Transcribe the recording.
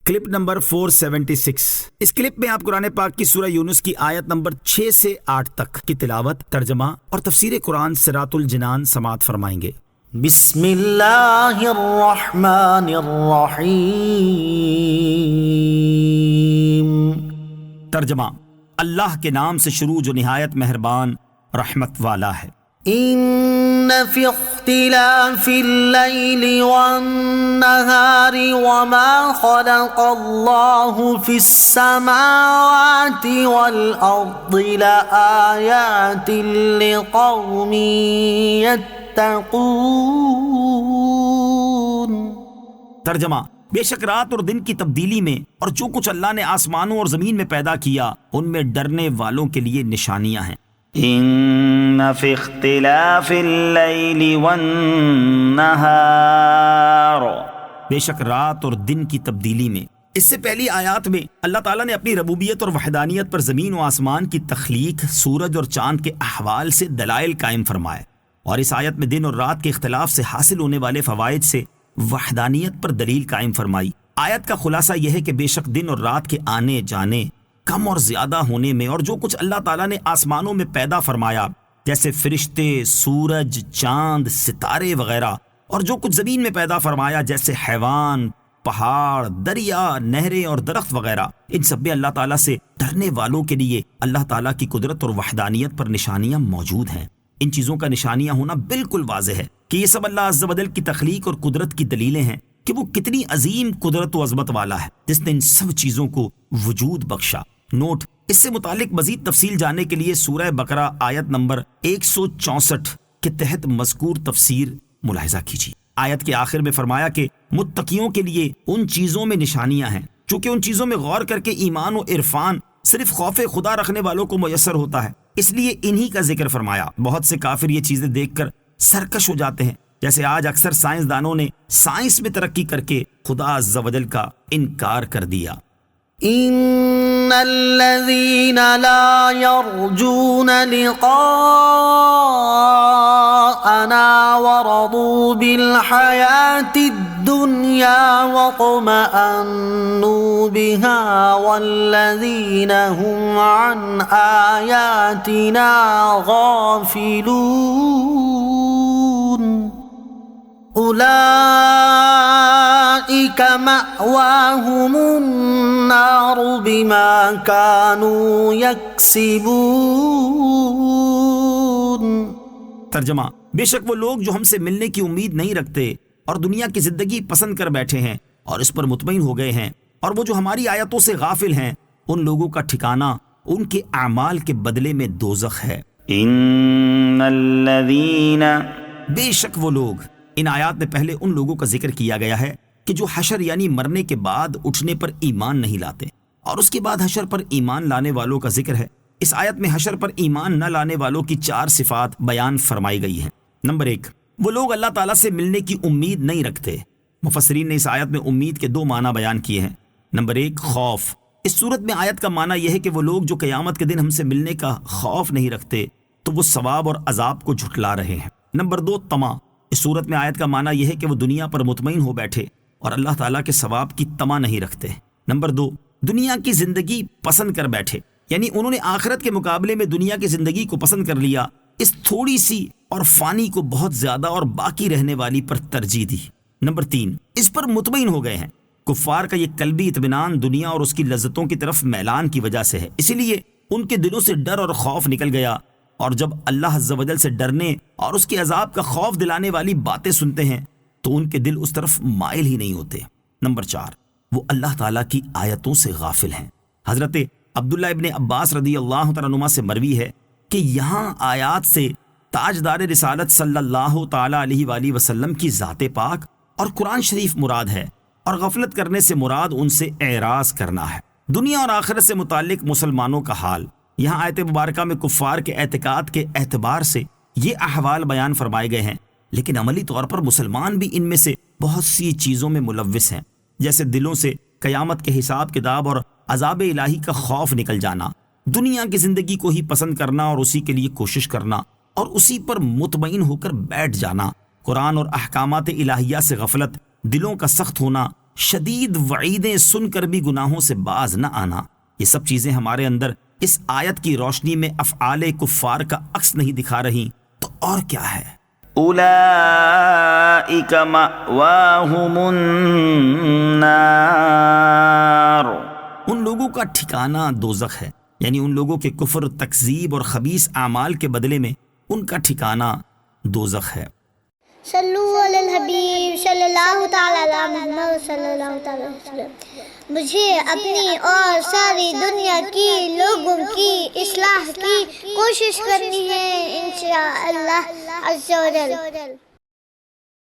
Clip number 476۔ اس clip میں آپ قرآن پاک کی سورہ یونس کی آیت نمبر 6 سے 8 تک کی تلاوت، ترجمہ اور تفسیر قرآن صراط الجنان سماعت فرمائیں گے۔ بسم اللہ الرحمن الرحیم۔ ترجمہ، اللہ کے نام سے شروع جو نہایت مہربان رحمت والا ہے۔ ان فی اختلاف اللیل والنہار وما خلق اللہ فی السماوات والارض لآیات لقوم یتقون۔ ترجمہ، بے شک رات اور دن کی تبدیلی میں اور جو کچھ اللہ نے آسمانوں اور زمین میں پیدا کیا ان میں ڈرنے والوں کے لیے نشانیاں ہیں۔ ان فی اختلاف اللیل والنہار، بے شک رات اور دن کی تبدیلی میں۔ اس سے پہلی آیات میں اللہ تعالیٰ نے اپنی ربوبیت اور وحدانیت پر زمین و آسمان کی تخلیق، سورج اور چاند کے احوال سے دلائل قائم فرمائے، اور اس آیت میں دن اور رات کے اختلاف سے حاصل ہونے والے فوائد سے وحدانیت پر دلیل قائم فرمائی۔ آیت کا خلاصہ یہ ہے کہ بے شک دن اور رات کے آنے جانے، کم اور زیادہ ہونے میں، اور جو کچھ اللہ تعالیٰ نے آسمانوں میں پیدا فرمایا جیسے فرشتے، سورج، چاند، ستارے وغیرہ، اور جو کچھ زمین میں پیدا فرمایا جیسے حیوان، پہاڑ، دریا، نہریں اور درخت وغیرہ، ان سب میں اللہ تعالیٰ سے ڈرنے والوں کے لیے اللہ تعالیٰ کی قدرت اور وحدانیت پر نشانیاں موجود ہیں۔ ان چیزوں کا نشانیاں ہونا بالکل واضح ہے کہ یہ سب اللہ عز و جل کی تخلیق اور قدرت کی دلیلیں ہیں کہ وہ کتنی عظیم قدرت و عظمت والا ہے جس نے ان سب چیزوں کو وجود بخشا۔ نوٹ، اس سے متعلق مزید تفصیل جاننے کے لیے سورہ بقرہ آیت نمبر 164 کے تحت مذکور تفسیر ملاحظہ کیجیے۔ آیت کے آخر میں فرمایا کہ متقیوں کے لیے ان چیزوں میں نشانیاں ہیں، چونکہ ان چیزوں میں غور کر کے ایمان و عرفان صرف خوف خدا رکھنے والوں کو میسر ہوتا ہے، اس لیے انہی کا ذکر فرمایا۔ بہت سے کافر یہ چیزیں دیکھ کر سرکش ہو جاتے ہیں، جیسے آج اکثر سائنسدانوں نے سائنس میں ترقی کر کے خدا عز و جل کا انکار کر دیا۔ ان الذین لا یرجون لقاءنا ورضوا بالحیاة الدنیا واطمأنوا بها والذین هم عن آیاتنا غافلون اولئک مأواہم النار بما كانوا یکسبون۔ ترجمہ، بے شک وہ لوگ جو ہم سے ملنے کی امید نہیں رکھتے اور دنیا کی زندگی پسند کر بیٹھے ہیں اور اس پر مطمئن ہو گئے ہیں، اور وہ جو ہماری آیتوں سے غافل ہیں، ان لوگوں کا ٹھکانہ ان کے اعمال کے بدلے میں دوزخ ہے۔ ان الذین، بے شک وہ لوگ، ان آیات میں پہلے ان لوگوں کا ذکر کیا گیا ہے کہ جو حشر یعنی مرنے کے بعد اٹھنے پر ایمان نہیں لاتے، اور اس کے بعد حشر پر ایمان لانے والوں کا ذکر ہے۔ اس آیت میں حشر پر ایمان نہ لانے والوں کی 4 صفات بیان فرمائی گئی ہیں۔ نمبر 1، وہ لوگ اللہ تعالیٰ سے ملنے کی امید نہیں رکھتے۔ مفسرین نے اس آیت میں امید کے 2 معنی بیان کیے ہیں۔ نمبر 1، خوف۔ اس صورت میں آیت کا معنی یہ ہے کہ وہ لوگ جو قیامت کے دن ہم سے ملنے کا خوف نہیں رکھتے تو وہ ثواب اور عذاب کو جھٹلا رہے ہیں۔ نمبر 2، طمع۔ اس صورت میں آیت کا معنی یہ ہے کہ وہ دنیا پر مطمئن ہو بیٹھے اور اللہ تعالیٰ کے ثواب کی طمع نہیں رکھتے۔ نمبر 2، دنیا کی زندگی پسند کر بیٹھے، یعنی انہوں نے آخرت کے مقابلے میں دنیا کی زندگی کو پسند کر لیا، اس تھوڑی سی اور فانی کو بہت زیادہ اور باقی رہنے والی پر ترجیح دی۔ نمبر 3، اس پر مطمئن ہو گئے ہیں۔ کفار کا یہ قلبی اطمینان دنیا اور اس کی لذتوں کی طرف میلان کی وجہ سے ہے، اسی لیے ان کے دلوں سے ڈر اور خوف نکل گیا، اور جب اللہ عز و جل سے ڈرنے اور اس کے عذاب کا خوف دلانے والی باتیں سنتے ہیں تو ان کے دل اس طرف مائل ہی نہیں ہوتے۔ نمبر 4، وہ اللہ تعالیٰ کی آیتوں سے غافل ہیں۔ حضرت عبداللہ ابن عباس رضی اللہ تعالیٰ عنہما سے مروی ہے کہ یہاں آیات سے تاجدار رسالت صلی اللہ تعالیٰ علیہ وآلہ وسلم کی ذات پاک اور قرآن شریف مراد ہے، اور غفلت کرنے سے مراد ان سے اعراض کرنا ہے۔ دنیا اور آخرت سے متعلق مسلمانوں کا حال، یہاں آیت مبارکہ میں کفار کے اعتقاد کے اعتبار سے یہ احوال بیان فرمائے گئے ہیں، لیکن عملی طور پر مسلمان بھی ان میں سے بہت سی چیزوں میں ملوث ہیں، جیسے دلوں سے قیامت کے حساب کتاب اور عذاب الہی کا خوف نکل جانا، دنیا کی زندگی کو ہی پسند کرنا اور اسی کے لیے کوشش کرنا، اور اسی پر مطمئن ہو کر بیٹھ جانا، قرآن اور احکامات الہیہ سے غفلت، دلوں کا سخت ہونا، شدید وعیدیں سن کر بھی گناہوں سے باز نہ آنا، یہ سب چیزیں ہمارے اندر اس آیت کی روشنی میں افعال کفار کا عکس نہیں دکھا رہی تو اور کیا ہے؟ اولئک مأواہم النار، ان لوگوں کا ٹھکانہ دوزخ ہے، یعنی ان لوگوں کے کفر، تکذیب اور خبیث اعمال کے بدلے میں ان کا ٹھکانہ دوزخ ہے۔ صلو علی الحبیب صلی اللہ تعالی علی محمد صلی اللہ تعالی علیہ وسلم۔ مجھے اپنی اور ساری دنیا کی لوگوں کی اصلاح کی کوشش کرنی ہے انشاءاللہ عز و جل۔